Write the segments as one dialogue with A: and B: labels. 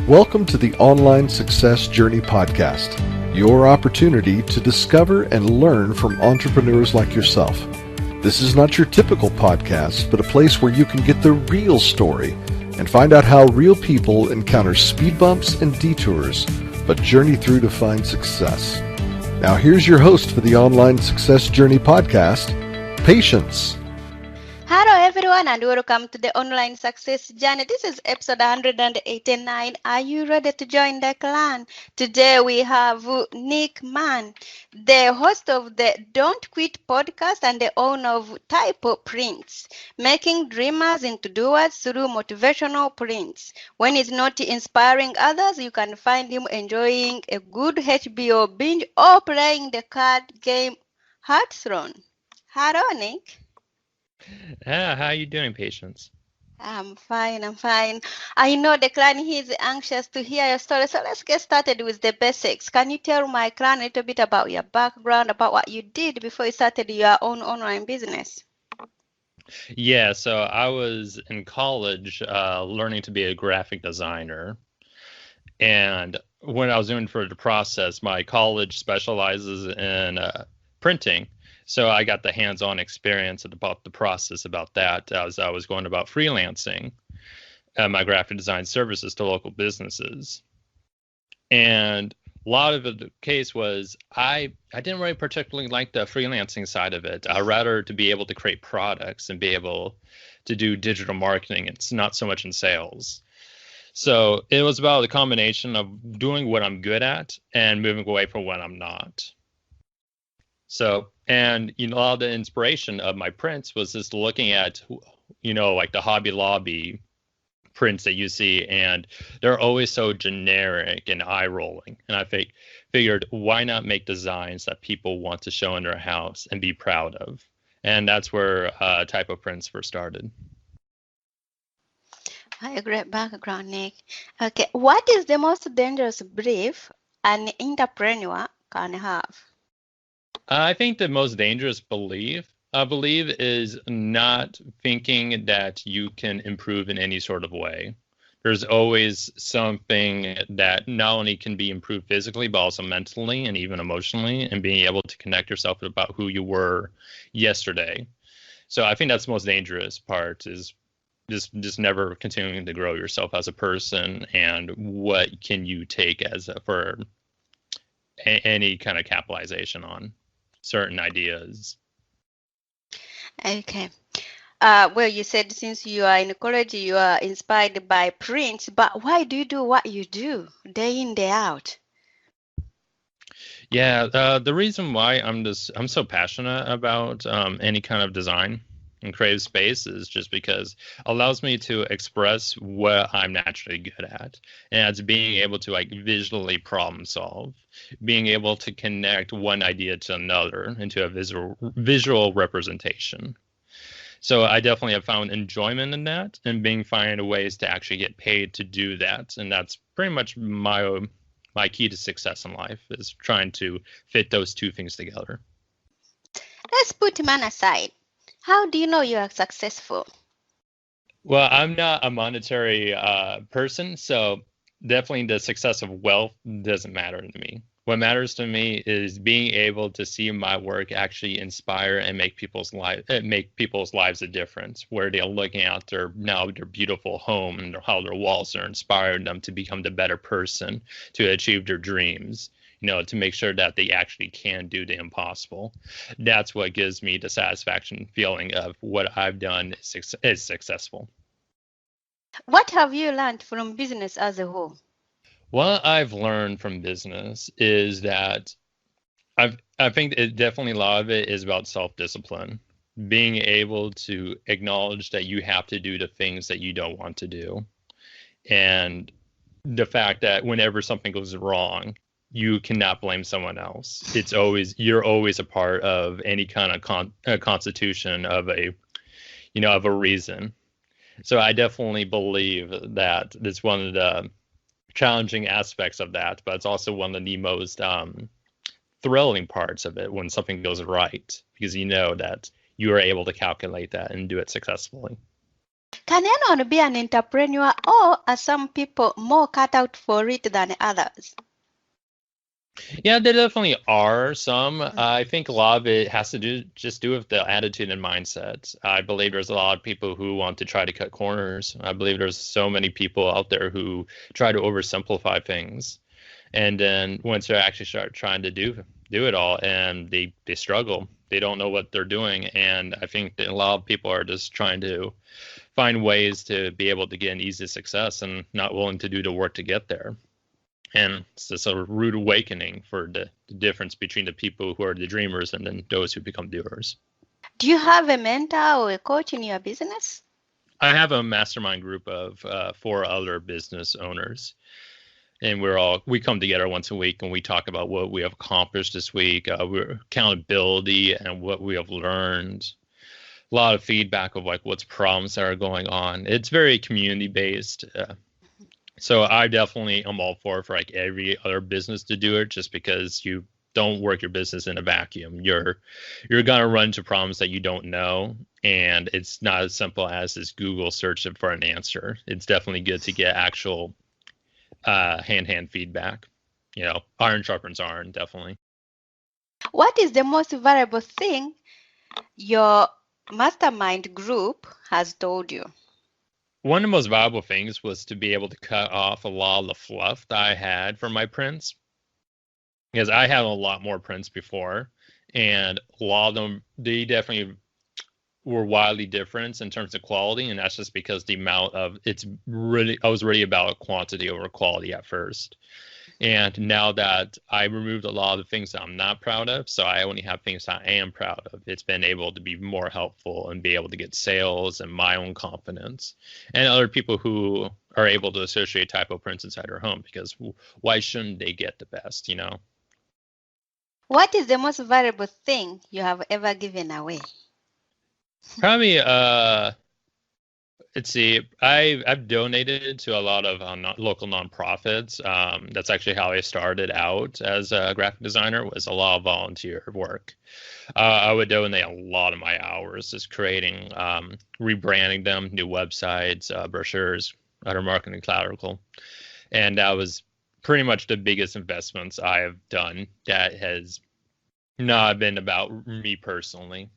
A: Welcome to the Online Success Journey Podcast, your opportunity to discover and learn from entrepreneurs like yourself. This is not your typical podcast, but a place where you can get the real story and find out how real people encounter speed bumps and detours, but journey through to find success. Now here's your host for the Online Success Journey Podcast, Patience.
B: Hello everyone and welcome to the Online Success Journey. This is episode 189. Are you ready to join the clan? Today we have Nick Mann, the host of the Don't Quit podcast and the owner of TyypoPrints, making dreamers into doers through motivational prints. When he's not inspiring others, you can find him enjoying a good HBO binge or playing the card game Hearthstone. Hello, Nick.
C: How are you doing, Patience?
B: I'm fine. I know the clan is anxious to hear your story, so let's get started with the basics. Can you tell my clan a little bit about your background, about what you did before you started your own online business?
C: Yeah, so I was in college learning to be a graphic designer. And when I was doing for the process, my college specializes in printing. So I got the hands-on experience about the process about that as I was going about freelancing my graphic design services to local businesses. And a lot of the case was I didn't really particularly like the freelancing side of it. I'd rather to be able to create products and be able to do digital marketing. It's not so much in sales. So it was about a combination of doing what I'm good at and moving away from what I'm not. So, and, a lot of the inspiration of my prints was just looking at, like the Hobby Lobby prints that you see, and they're always so generic and eye-rolling. And I figured, why not make designs that people want to show in their house and be proud of? And that's where TyypoPrints first started.
B: A great background, Nick. Okay, what is the most dangerous belief an entrepreneur can have?
C: I think the most dangerous belief, I believe, is not thinking that you can improve in any sort of way. There's always something that not only can be improved physically, but also mentally and even emotionally, and being able to connect yourself about who you were yesterday. So I think that's the most dangerous part, is just never continuing to grow yourself as a person, and what can you take for any kind of capitalization on certain ideas.
B: Okay. Well, you said since you are in college, you are inspired by prints, but why do you do what you do day in, day out?
C: Yeah, the reason why I'm so passionate about any kind of design and creative space is just because it allows me to express what I'm naturally good at. And it's being able to visually problem solve, being able to connect one idea to another into a visual representation. So I definitely have found enjoyment in that, and finding ways to actually get paid to do that. And that's pretty much my key to success in life, is trying to fit those two things together.
B: Let's put man aside. How do you know you are successful?
C: Well, I'm not a monetary person, so definitely the success of wealth doesn't matter to me. What matters to me is being able to see my work actually inspire and make people's lives a difference, where they're looking at their beautiful home and how their walls are inspiring them to become the better person, to achieve their dreams. To make sure that they actually can do the impossible. That's what gives me the satisfaction feeling of what I've done is successful.
B: What have you learned from business as a whole?
C: What I've learned from business is that I think definitely a lot of it is about self-discipline, being able to acknowledge that you have to do the things that you don't want to do, and the fact that whenever something goes wrong, you cannot blame someone else. You're always a part of any kind of constitution of a reason. So I definitely believe that it's one of the challenging aspects of that, but it's also one of the most thrilling parts of it when something goes right, because you know that you are able to calculate that and do it successfully.
B: Can anyone be an entrepreneur, or are some people more cut out for it than others?
C: Yeah, there definitely are some. I think a lot of it has to do with the attitude and mindset. I believe there's a lot of people who want to try to cut corners. I believe there's so many people out there who try to oversimplify things, and then once they actually start trying to do it all, and they struggle. They don't know what they're doing, and I think that a lot of people are just trying to find ways to be able to get an easy success and not willing to do the work to get there. And it's this sort of rude awakening for the difference between the people who are the dreamers and then those who become doers.
B: Do you have a mentor or a coach in your business?
C: I have a mastermind group of 4 other business owners, and we come together once a week and we talk about what we have accomplished this week, accountability and what we have learned. A lot of feedback of like what's problems that are going on. It's very community based. So I definitely am all for like every other business to do it, just because you don't work your business in a vacuum. You're gonna run into problems that you don't know, and it's not as simple as this Google search for an answer. It's definitely good to get actual hand feedback. You know, iron sharpens iron, definitely.
B: What is the most valuable thing your mastermind group has told you?
C: One of the most valuable things was to be able to cut off a lot of the fluff that I had for my prints, because I had a lot more prints before, and a lot of them, they definitely were wildly different in terms of quality, and that's just because the amount of I was really about quantity over quality at first. And now that I removed a lot of the things that I'm not proud of, so I only have things that I am proud of, it's been able to be more helpful and be able to get sales and my own confidence and other people who are able to associate TyypoPrints inside their home, because why shouldn't they get the best, you know?
B: What is the most valuable thing you have ever given away?
C: Probably, let's see. I've donated to a lot of local nonprofits. That's actually how I started out as a graphic designer, was a lot of volunteer work. I would donate a lot of my hours just creating, rebranding them, new websites, brochures, other marketing collateral. And that was pretty much the biggest investments I have done that has not been about me personally.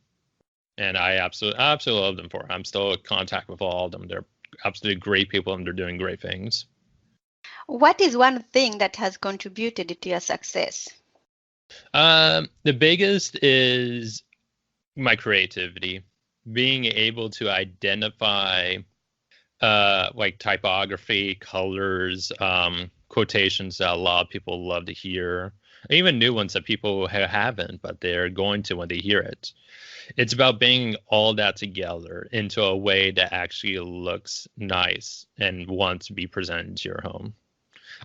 C: And I absolutely love them for it. I'm still in contact with all of them. They're absolutely great people, and they're doing great things.
B: What is one thing that has contributed to your success?
C: The biggest is my creativity. Being able to identify like typography, colors, quotations that a lot of people love to hear, even new ones that people haven't, but they're going to when they hear it. It's about bringing all that together into a way that actually looks nice and wants to be presented to your home.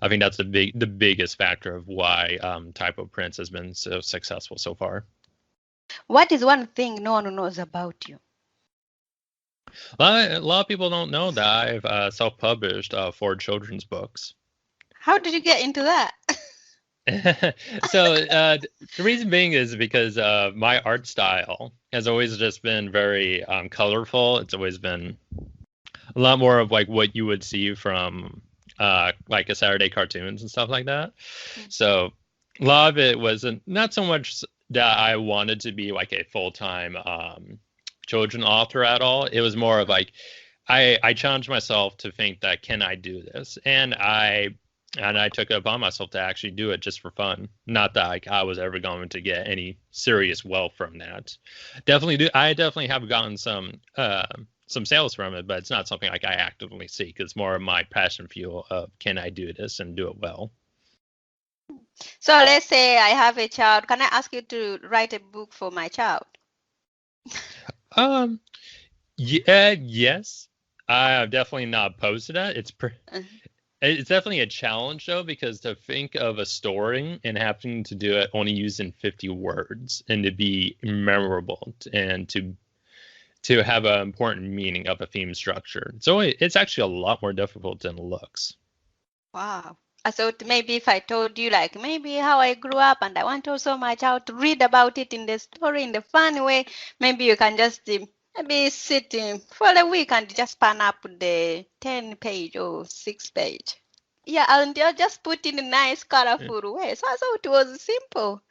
C: I think that's the biggest factor of why TyypoPrints has been so successful so far.
B: What is one thing no one knows about you?
C: A lot of people don't know that I've self-published 4 children's books.
B: How did you get into that?
C: So the reason being is because my art style has always just been very colorful. It's always been a lot more of like what you would see from like a Saturday cartoons and stuff like that. So a lot of it wasn't, not so much that I wanted to be like a full-time children author at all. It was more of like I challenged myself to think that, can I do this? And I took it upon myself to actually do it just for fun. Not that like I was ever going to get any serious wealth from that. I definitely have gotten some sales from it, but it's not something like I actively seek. It's more of my passion fuel of, can I do this and do it well?
B: So let's say I have a child. Can I ask you to write a book for my child?
C: Yes. I'm definitely not opposed to that. It's definitely a challenge, though, because to think of a story and having to do it only using 50 words and to be memorable and to have an important meaning of a theme structure. So it's actually a lot more difficult than it looks.
B: Wow. So maybe if I told you like maybe how I grew up and I want also my child to read about it in the story in the fun way, maybe you can just Maybe sitting for a week and just pan up the 10 page or 6 page. Yeah, and they'll just put in a nice, colorful way. So I thought it was simple.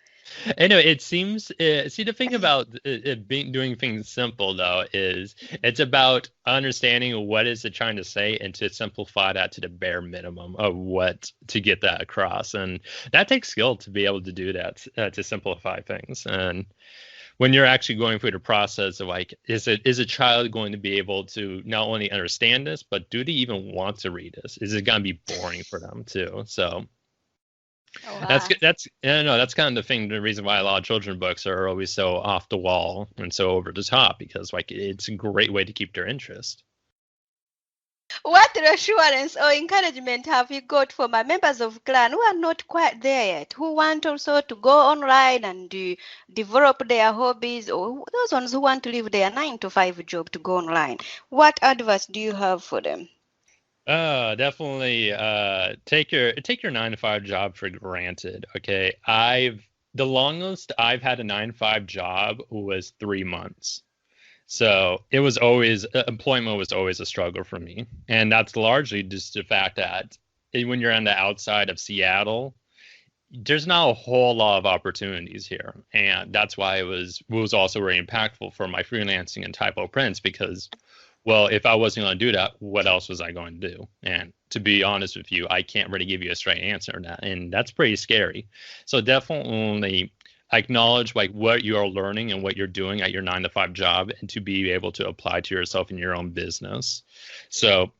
C: Anyway, it seems. See, the thing about doing things simple though is it's about understanding what is it trying to say and to simplify that to the bare minimum of what to get that across, and that takes skill to be able to do that, to simplify things. And when you're actually going through the process of like, is a child going to be able to not only understand this, but do they even want to read this? Is it going to be boring for them too? So.
B: Oh, wow.
C: That's kind of the thing. The reason why a lot of children's books are always so off the wall and so over the top, because like it's a great way to keep their interest.
B: What reassurance or encouragement have you got for my members of clan who are not quite there yet, who want also to go online and develop their hobbies, or those ones who want to leave their 9-to-5 job to go online? What advice do you have for them?
C: Definitely take your 9-to-5 job for granted. Okay. The longest I've had a 9-to-5 job was 3 months. So it was always, employment was always a struggle for me. And that's largely just the fact that when you're on the outside of Seattle, there's not a whole lot of opportunities here. And that's why it was also very impactful for my freelancing and TyypoPrints, because, well, if I wasn't going to do that, what else was I going to do? And to be honest with you, I can't really give you a straight answer on that. And that's pretty scary. So definitely acknowledge like what you are learning and what you're doing at your 9-to-5 job, and to be able to apply to yourself in your own business. So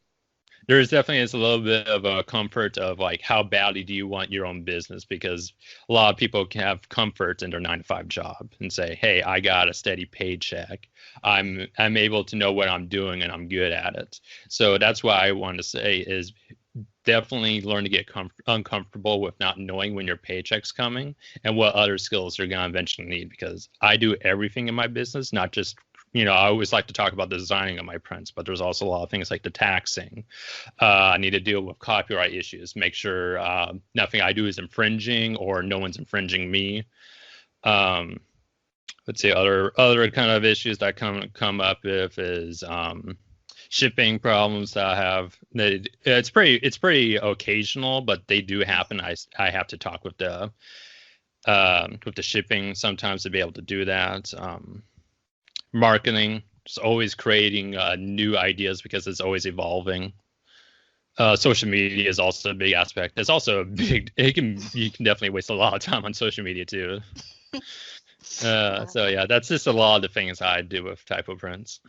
C: there's definitely is a little bit of a comfort of like, how badly do you want your own business? Because a lot of people can have comfort in their 9-to-5 job and say, hey, I got a steady paycheck. I'm able to know what I'm doing and I'm good at it. So that's what I want to say is definitely learn to get uncomfortable with not knowing when your paycheck's coming and what other skills you're going to eventually need. Because I do everything in my business, not just, I always like to talk about the designing of my prints, but there's also a lot of things like the taxing. I need to deal with copyright issues, make sure nothing I do is infringing or no one's infringing me. Let's say other kind of issues that come up with is shipping problems that I have. It's pretty occasional, but they do happen. I have to talk with the shipping sometimes to be able to do that. Marketing, just always creating new ideas because it's always evolving. Social media is also a big aspect. It's also you can definitely waste a lot of time on social media too. So yeah, that's just a lot of the things I do with TyypoPrints.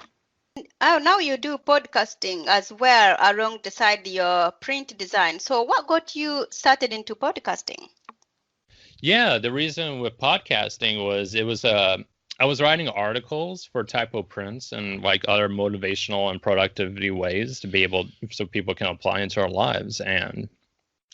B: Oh, now you do podcasting as well alongside your print design. So what got you started into podcasting?
C: Yeah, the reason with podcasting was I was writing articles for TyypoPrints and like other motivational and productivity ways to be able, so people can apply into our lives. And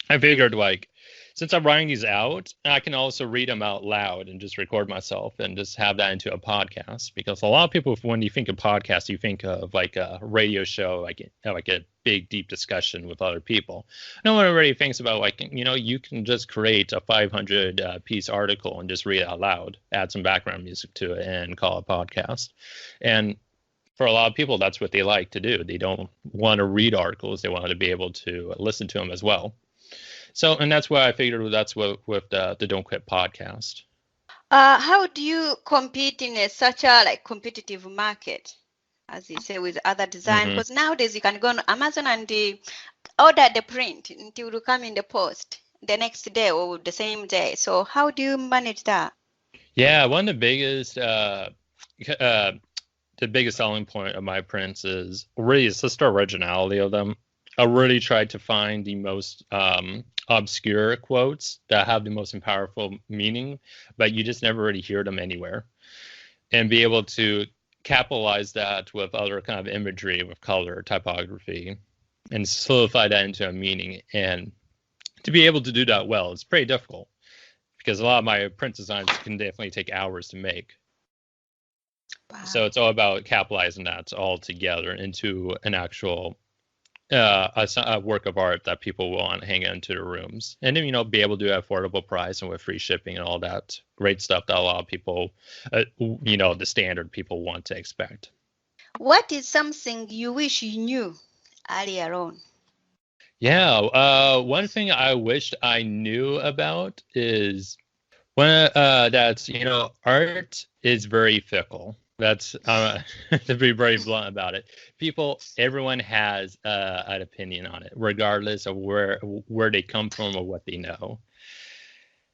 C: I figured like, since I'm writing these out, I can also read them out loud and just record myself and just have that into a podcast. Because a lot of people, when you think of podcast, you think of like a radio show, like a big, deep discussion with other people. No one really thinks about like, you can just create a 500 piece article and just read it out loud, add some background music to it, and call it a podcast. And for a lot of people, that's what they like to do. They don't want to read articles. They want to be able to listen to them as well. So, and that's why I figured that's what with the Don't Quit podcast.
B: How do you compete in such a competitive market, as you say, with other design? Because nowadays you can go on Amazon and order the print until you come in the post the next day or the same day. So how do you manage that?
C: Yeah, one of the biggest selling point of my prints is really it's just the originality of them. I really tried to find the most obscure quotes that have the most powerful meaning, but you just never really hear them anywhere, and be able to capitalize that with other kind of imagery, with color, typography, and solidify that into a meaning. And to be able to do that well, it's pretty difficult because a lot of my print designs can definitely take hours to make. Wow. So it's all about capitalizing that all together into an actual a work of art that people will want to hang into their rooms, and then be able to do an affordable price and with free shipping and all that great stuff that a lot of people, the standard people want to expect.
B: What is something you wish you knew earlier on?
C: Yeah, one thing I wished I knew about is that's art is very fickle. That's to be very blunt about it. Everyone has an opinion on it, regardless of where they come from or what they know.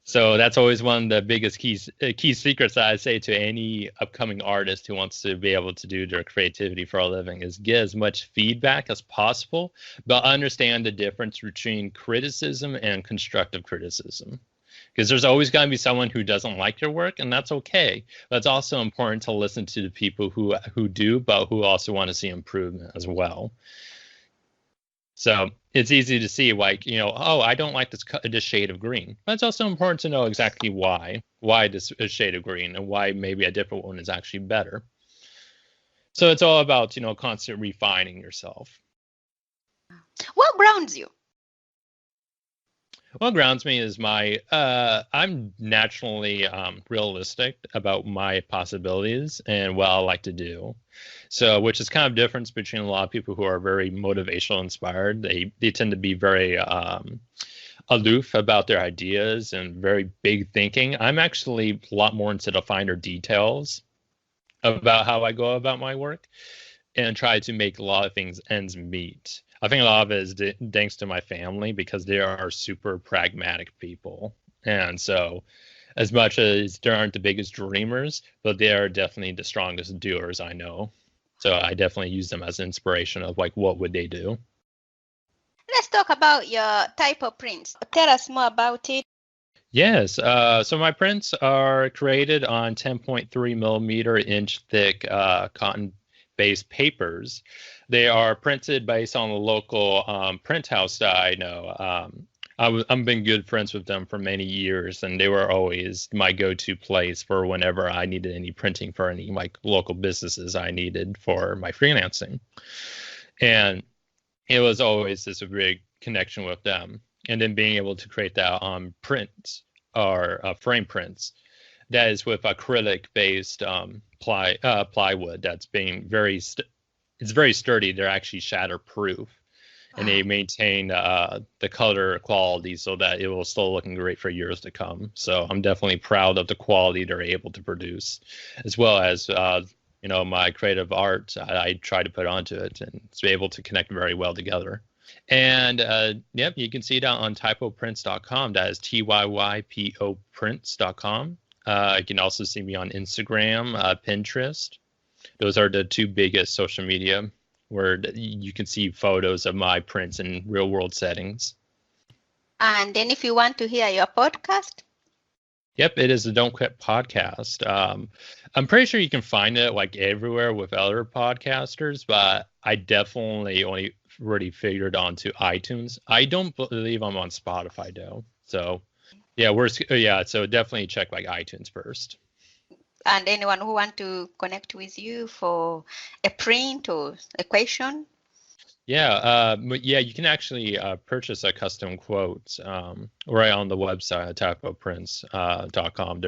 C: So that's always one of the biggest key secrets I say to any upcoming artist who wants to be able to do their creativity for a living is get as much feedback as possible, but understand the difference between criticism and constructive criticism. Because there's always going to be someone who doesn't like your work, and that's okay. But it's also important to listen to the people who do, but who also want to see improvement as well. So it's easy to see, like, oh, I don't like this shade of green. But it's also important to know exactly why this shade of green and why maybe a different one is actually better. So it's all about, constant refining yourself.
B: What grounds you?
C: What grounds me is I'm naturally realistic about my possibilities and what I like to do. So, which is kind of difference between a lot of people who are very motivational inspired. They tend to be very aloof about their ideas and very big thinking. I'm actually a lot more into the finer details about how I go about my work and try to make a lot of things ends meet. I think a lot of it is thanks to my family because they are super pragmatic people. And so as much as they aren't the biggest dreamers, but they are definitely the strongest doers I know. So I definitely use them as inspiration of like, what would they do?
B: Let's talk about your TyypoPrints. Tell us more about it.
C: Yes. So my prints are created on 10.3 millimeter inch thick cotton-based papers. They are printed based on the local print house that I know. I've been good friends with them for many years, and they were always my go-to place for whenever I needed any printing for any like local businesses I needed for my freelancing. And it was always this big connection with them. And then being able to create that on prints or frame prints that is with acrylic-based plywood that's being it's very sturdy. They're actually shatterproof. And they maintain the color quality so that it will still looking great for years to come. So I'm definitely proud of the quality they're able to produce, as well as my creative art I try to put onto it, and it's able to connect very well together. And yep, you can see it out on TyypoPrints.com. That is TyypoPrints.com. You can also see me on Instagram, Pinterest. Those are the two biggest social media where you can see photos of my prints in real world settings.
B: And then if you want to hear your podcast?
C: Yep, it is the Don't Quit podcast. I'm pretty sure you can find it like everywhere with other podcasters, but I definitely only really figured onto iTunes. I don't believe I'm on Spotify though. So yeah, so definitely check like iTunes first.
B: And anyone who want to connect with you for a print or a question?
C: Yeah, you can actually purchase a custom quote right on the website at TyypoPrints.com.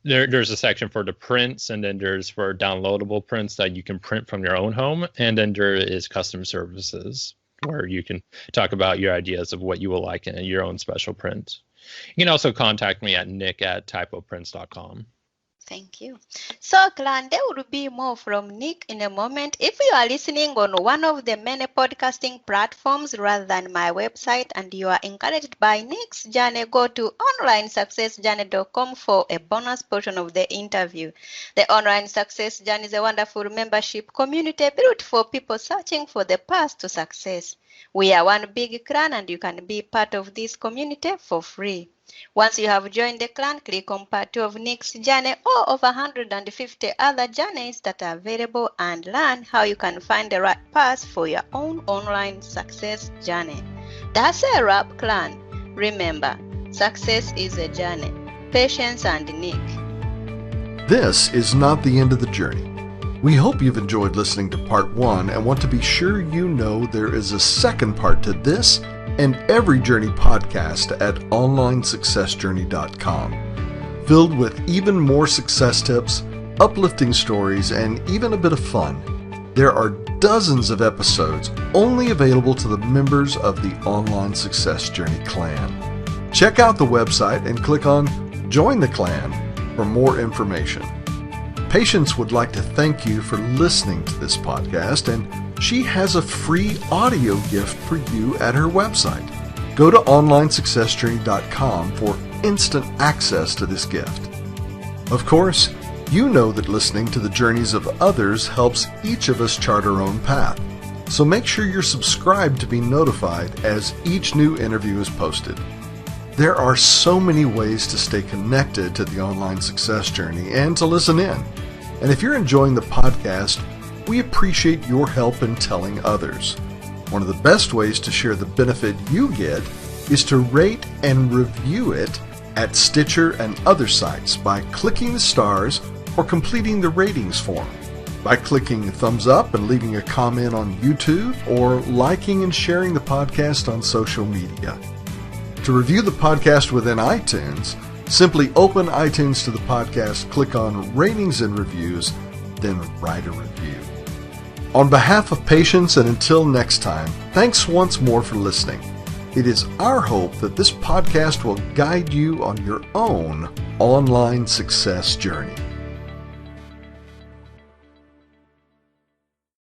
C: There's a section for the prints, and then there's for downloadable prints that you can print from your own home, and then there is custom services where you can talk about your ideas of what you will like in your own special print. You can also contact me at nick@TyypoPrints.com.
B: Thank you. So, clan, there will be more from Nick in a moment. If you are listening on one of the many podcasting platforms rather than my website and you are encouraged by Nick's journey, go to onlinesuccessjourney.com for a bonus portion of the interview. The Online Success Journey is a wonderful membership community built for people searching for the path to success. We are one big clan, and you can be part of this community for free. Once you have joined the clan, click on part 2 of Nick's journey or over 150 other journeys that are available and learn how you can find the right path for your own online success journey. That's a wrap, clan. Remember, success is a journey. Patience and Nick.
A: This is not the end of the journey. We hope you've enjoyed listening to part 1 and want to be sure you know there is a second part to this and every journey podcast at onlinesuccessjourney.com, filled with even more success tips, uplifting stories, and even a bit of fun. There are dozens of episodes only available to the members of the Online Success Journey Clan. Check out the website and click on Join the Clan for more information. Patience would like to thank you for listening to this podcast, and she has a free audio gift for you at her website. Go to onlinesuccessjourney.com for instant access to this gift. Of course, you know that listening to the journeys of others helps each of us chart our own path. So make sure you're subscribed to be notified as each new interview is posted. There are so many ways to stay connected to the Online Success Journey and to listen in. And if you're enjoying the podcast, we appreciate your help in telling others. One of the best ways to share the benefit you get is to rate and review it at Stitcher and other sites by clicking the stars or completing the ratings form, by clicking thumbs up and leaving a comment on YouTube, or liking and sharing the podcast on social media. To review the podcast within iTunes, simply open iTunes to the podcast, click on Ratings and Reviews, then write a review. On behalf of Patience, and until next time, thanks once more for listening. It is our hope that this podcast will guide you on your own online success journey.